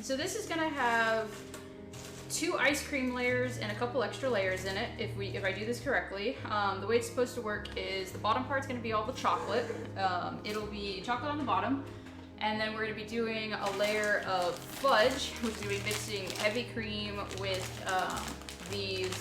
So this is gonna have 2 ice cream layers and a couple extra layers in it if I do this correctly. The way it's supposed to work is the bottom part's gonna be all the chocolate. It'll be chocolate on the bottom, and then we're gonna be doing a layer of fudge, which is gonna be mixing heavy cream with these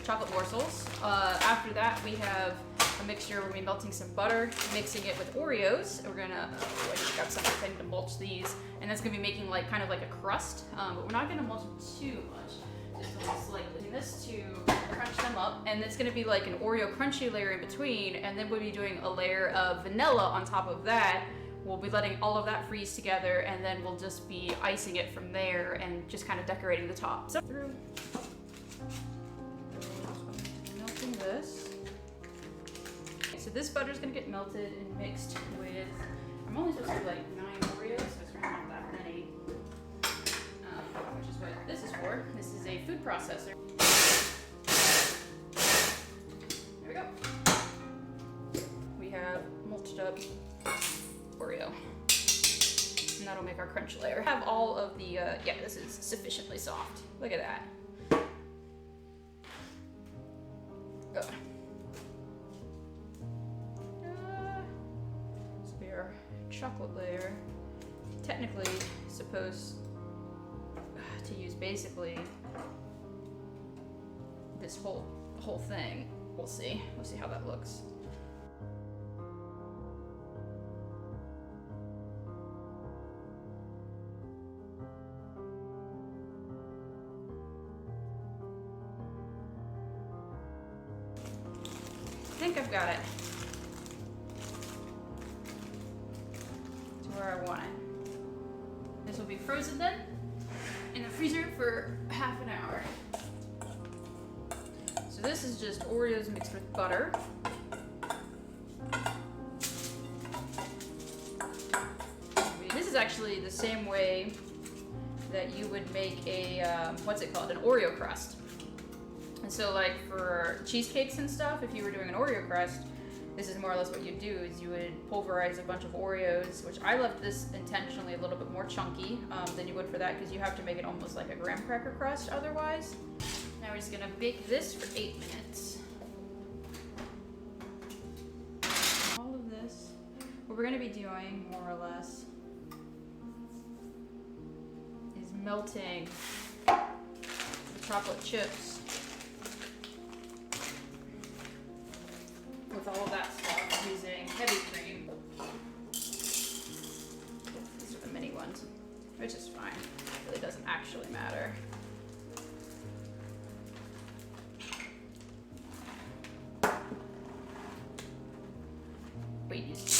chocolate morsels. After that, we have a mixture. We're gonna be melting some butter, mixing it with Oreos. We're gonna, I just got something to mulch these, and that's gonna be making like kind of like a crust, but we're not gonna mulch it too much. Just almost slightly. Doing this to crunch them up, and it's gonna be like an Oreo crunchy layer in between, and then we'll be doing a layer of vanilla on top of that. We'll be letting all of that freeze together, and then we'll just be icing it from there and just kind of decorating the top. So through melting this. So this butter is going to get melted and mixed with, I'm only supposed to do like 9 Oreos, so it's really not that many, which is what this is for. This is a food processor. There we go. We have mulched up Oreo, and that'll make our crunch layer. Have all of the, yeah, this is sufficiently soft. Look at that. Ugh. Chocolate layer, technically supposed to use basically this whole thing. We'll see how that looks. I think I've got it. Where I want it. This will be frozen then in the freezer for half an hour. So this is just Oreos mixed with butter. This is actually the same way that you would make a, what's it called, an Oreo crust. And so like for cheesecakes and stuff, if you were doing an Oreo crust, this is more or less what you'd do, is you would pulverize a bunch of Oreos, which I left this intentionally a little bit more chunky than you would for that, because you have to make it almost like a graham cracker crust otherwise. Now we're just gonna bake this for 8 minutes. All of this, what we're gonna be doing more or less is melting the chocolate chips with all of that stuff using heavy cream. These are the mini ones, which is fine. It really doesn't actually matter. But you used to.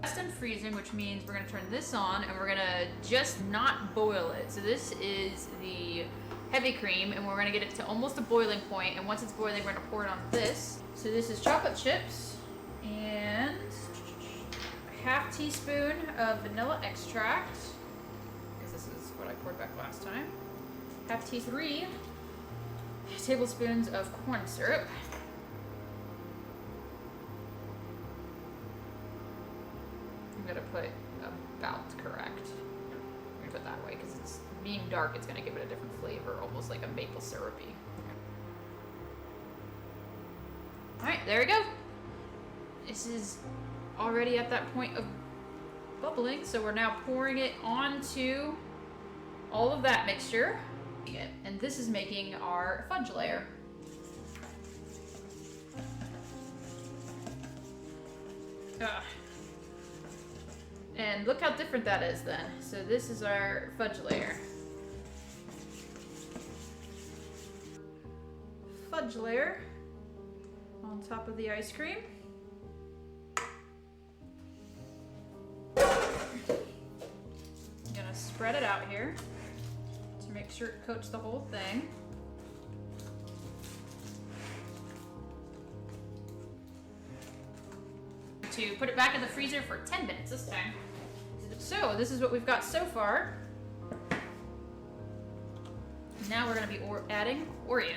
Rest and freezing, which means we're gonna turn this on and we're gonna just not boil it. So this is the heavy cream, and we're gonna get it to almost a boiling point, and once it's boiling, we're gonna pour it on this. So this is chocolate chips and a half teaspoon of vanilla extract, because this is what I poured back last time. Half teaspoon, 3 tablespoons of corn syrup. I'm gonna put about correct. I'm gonna put that way because it's being dark. It's gonna give it a different flavor, almost like a maple syrupy. All right, there we go. This is already at that point of bubbling, so we're now pouring it onto all of that mixture. And this is making our fudge layer. And look how different that is then. So this is our fudge layer. Fudge layer on top of the ice cream. I'm gonna spread it out here to make sure it coats the whole thing. To put it back in the freezer for 10 minutes this time. So this is what we've got so far. Now we're gonna be adding Oreos.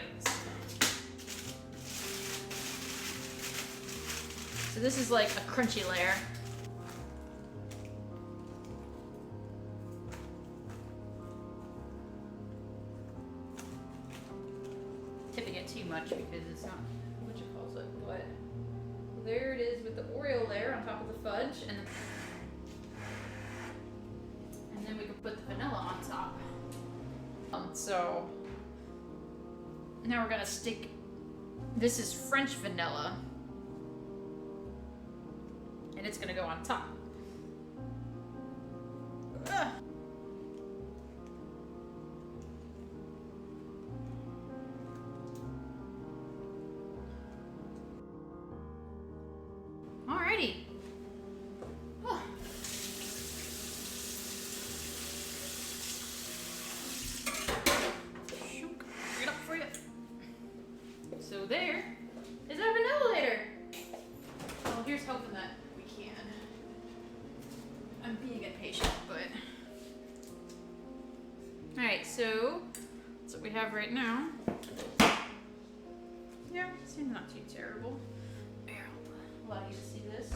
So this is like a crunchy layer. there it is with the Oreo layer on top of the fudge, and then we can put the vanilla on top. So now we're gonna stick. This is French vanilla, and it's gonna go on top. Ugh. Alrighty. Oh. Shook. Bring it up for you. So there is our vanilla later. Well, here's hoping that we can. I'm being impatient, but. Alright, so that's what we have right now. Yeah, seems not too terrible. Here, I'll allow you to see this.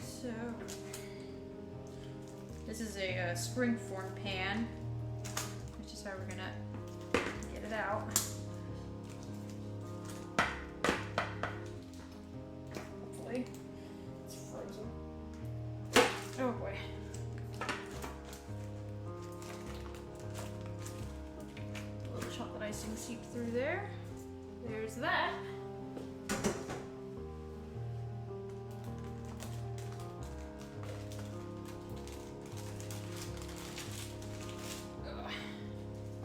So, this is a springform pan, which is how we're gonna get it out. Hopefully, it's frozen. Oh boy. A little chocolate icing seeped through there. There's that.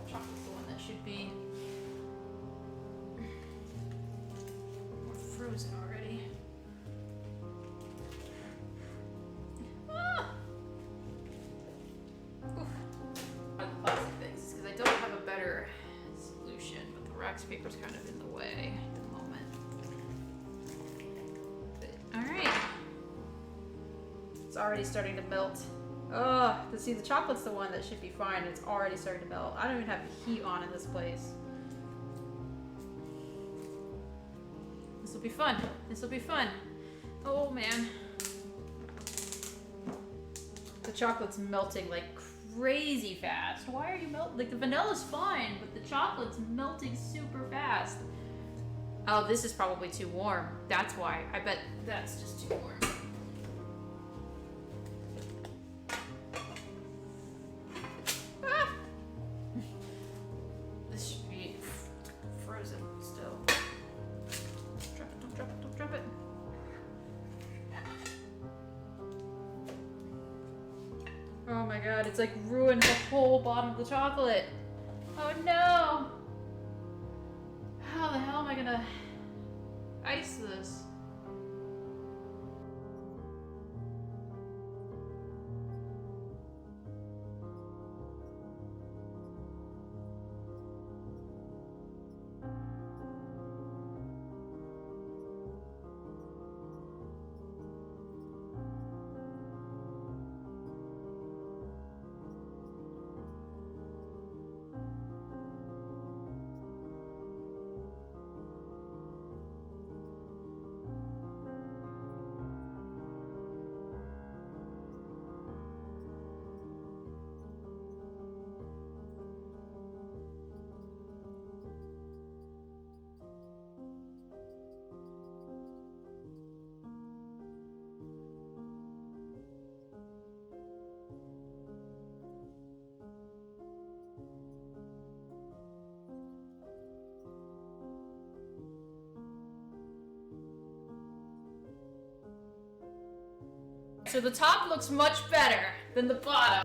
Chocolate's the one that should be more frozen already. Ah! Oof. The plastic things, because I don't have a better solution, but the wax paper's kind of in the way at the moment. But, all right. It's already starting to melt. Oh, see, the chocolate's the one that should be fine. It's already starting to melt. I don't even have the heat on in this place. This will be fun. This will be fun. Oh, man. The chocolate's melting like crazy fast. Why are you melting? Like, the vanilla's fine, but the chocolate's melting super fast. Oh, this is probably too warm. That's why. I bet that's just too warm. This should be frozen still. Drop it, don't drop it, don't drop it. Oh my god, it's like ruined the whole bottom of the chocolate. Oh no! How the hell am I gonna ice this? So the top looks much better than the bottom.